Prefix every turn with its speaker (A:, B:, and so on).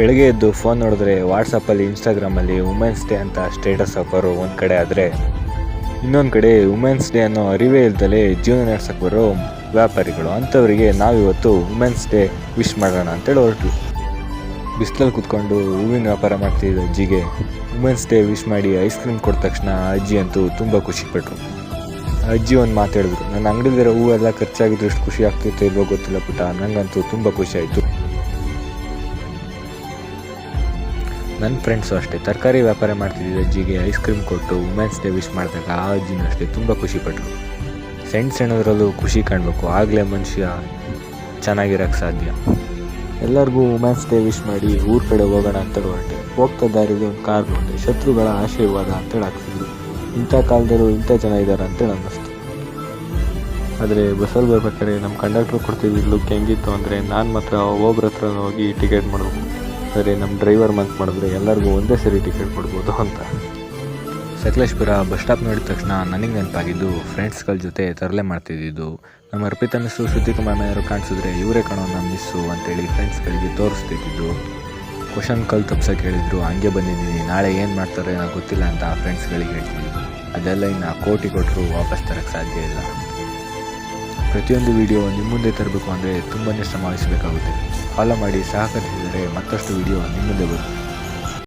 A: ಬೆಳಗ್ಗೆ ಎದ್ದು ಫೋನ್ ನೋಡಿದ್ರೆ ವಾಟ್ಸಪ್ಪಲ್ಲಿ ಇನ್ಸ್ಟಾಗ್ರಾಮಲ್ಲಿ ವುಮೆನ್ಸ್ ಡೇ ಅಂತ ಸ್ಟೇಟಸ್ ಹಾಕೋರು ಒಂದು ಕಡೆ ಆದರೆ, ಇನ್ನೊಂದು ಕಡೆ ವುಮೆನ್ಸ್ ಡೇ ಅನ್ನೋ ಅರಿವೇ ಇಲ್ದಲೇ ಜೀವನ ನಡೆಸೋಕ್ಕೆ ಬರೋ ವ್ಯಾಪಾರಿಗಳು. ಅಂಥವರಿಗೆ ನಾವಿವತ್ತು ವುಮೆನ್ಸ್ ಡೇ ವಿಶ್ ಮಾಡೋಣ ಅಂತೇಳಿ ಹೊರಟು. ಬಿಸಿಲಲ್ಲಿ ಕೂತ್ಕೊಂಡು ಹೂವಿನ ವ್ಯಾಪಾರ ಮಾಡ್ತಿದ್ದ ಅಜ್ಜಿಗೆ ವುಮೆನ್ಸ್ ಡೇ ವಿಶ್ ಮಾಡಿ ಐಸ್ ಕ್ರೀಮ್ ಕೊಟ್ಟ ತಕ್ಷಣ ಅಜ್ಜಿ ಅಂತೂ ತುಂಬ ಖುಷಿಪಟ್ಟರು. ಅಜ್ಜಿ ಒಂದು ಮಾತಾಡಿದ್ರು, ನನ್ನ ಅಂಗಡಿಲಿರೋ ಹೂವೆಲ್ಲ ಖರ್ಚಾಗಿದ್ರು ಎಷ್ಟು ಖುಷಿ ಆಗ್ತಿತ್ತು ಇಲ್ವೋ ಗೊತ್ತಿಲ್ಲ ಪುಟ್ಟ, ನನಗಂತೂ ತುಂಬ ಖುಷಿ ಆಯಿತು. ನನ್ನ ಫ್ರೆಂಡ್ಸು ಅಷ್ಟೇ ತರಕಾರಿ ವ್ಯಾಪಾರ ಮಾಡ್ತಿದ್ದ ಅಜ್ಜಿಗೆ ಐಸ್ ಕ್ರೀಮ್ ಕೊಟ್ಟು ವುಮೆನ್ಸ್ ಡೇ ವಿಶ್ ಮಾಡಿದಾಗ ಆ ಅಜ್ಜಿನೂ ಅಷ್ಟೇ ತುಂಬ ಖುಷಿಪಟ್ಟರು. ಸಣ್ಣದ್ರಲ್ಲೂ ಖುಷಿ ಕಾಣಬೇಕು, ಆಗಲೇ ಮನುಷ್ಯ ಚೆನ್ನಾಗಿರೋಕ್ಕೆ ಸಾಧ್ಯ. ಎಲ್ಲರಿಗೂ ವುಮೆನ್ಸ್ ಡೇ ವಿಶ್ ಮಾಡಿ ಊರ ಕಡೆ ಹೋಗೋಣ ಅಂತೇಳಿ ಹೊರಟೆ. ಹೋಗ್ತಾ ದಾರಿಲಿ ಒಂದು ಕಾರ್ ನೋಡಿದೆ, ಶತ್ರುಗಳ ಆಶೀರ್ವಾದ ಅಂತೇಳಿ ಹಾಕ್ತಿದ್ರು. ಇಂಥ ಕಾಲದಲ್ಲೂ ಇಂಥ ಜನ ಇದ್ದಾರೆ ಅಂತೇಳಿ ಅನ್ನಿಸ್ತು. ಆದರೆ ಬಸ್ಸಲ್ಲಿ ಬರ್ಬೇಕಾದ್ರೆ ನಮ್ಮ ಕಂಡಕ್ಟ್ರು ಕೊಡ್ತಿದ್ದ ಲುಕ್ ಹೆಂಗಿತ್ತು ಅಂದರೆ, ನಾನು ಮಾತ್ರ ಒಬ್ಬರ ಹತ್ರ ಹೋಗಿ ಟಿಕೆಟ್ ಮಾಡಬೇಕು, ಆದರೆ ನಮ್ಮ ಡ್ರೈವರ್ ಮಂತ್ ಮಾಡಿದ್ರೆ ಎಲ್ಲರಿಗೂ ಒಂದೇ ಸರಿ ಟಿಕೆಟ್ ಕೊಡ್ಬೋದು ಅಂತ. ಸಕಲೇಶ್ಪುರ ಬಸ್ ಸ್ಟಾಪ್ ನೋಡಿದ ತಕ್ಷಣ ನನಗೆ ನೆನಪಾಗಿದ್ದು ಫ್ರೆಂಡ್ಸ್ಗಳ ಜೊತೆ ತರಲೆ ಮಾಡ್ತಿದ್ದಿದ್ದು. ನಮ್ಮ ಅರ್ಪಿತಾ ಮಿಸ್ಸು ಶ್ರುತಿಕುಮಾರ್ ಮೇಯರು ಕಾಣಿಸಿದ್ರೆ ಇವರೇ ಕಾಣೋ ನಮ್ಮ ಮಿಸ್ಸು ಅಂತೇಳಿ ಫ್ರೆಂಡ್ಸ್ಗಳಿಗೆ ತೋರಿಸ್ತಿದ್ದು. ಕ್ವಶನ್ ಕಲ್ ತಪ್ಸೋಕೆ ಹೇಳಿದ್ರು, ಹಂಗೆ ಬಂದಿದ್ದೀನಿ, ನಾಳೆ ಏನು ಮಾಡ್ತಾರೆ ನನಗೆ ಗೊತ್ತಿಲ್ಲ ಅಂತ ಫ್ರೆಂಡ್ಸ್ಗಳಿಗೆ ಹೇಳ್ತೀನಿ. ಅದೆಲ್ಲ ಇನ್ನು ಕೋಟಿ ಕೊಟ್ಟರು ವಾಪಸ್ ತರೋಕ್ಕೆ ಸಾಧ್ಯ ಇಲ್ಲ. ಪ್ರತಿಯೊಂದು ವಿಡಿಯೋ ನಿಮ್ಮ ಮುಂದೆ ತರಬೇಕು ಅಂದರೆ ತುಂಬಾ ಶ್ರಮ ವಹಿಸಬೇಕಾಗುತ್ತೆ. ಫಾಲೋ ಮಾಡಿ ಸಹಕರಿಸಿದರೆ ಮತ್ತಷ್ಟು ವಿಡಿಯೋ ನಿಮ್ಮ ಮುಂದೆ ಬರುತ್ತೆ.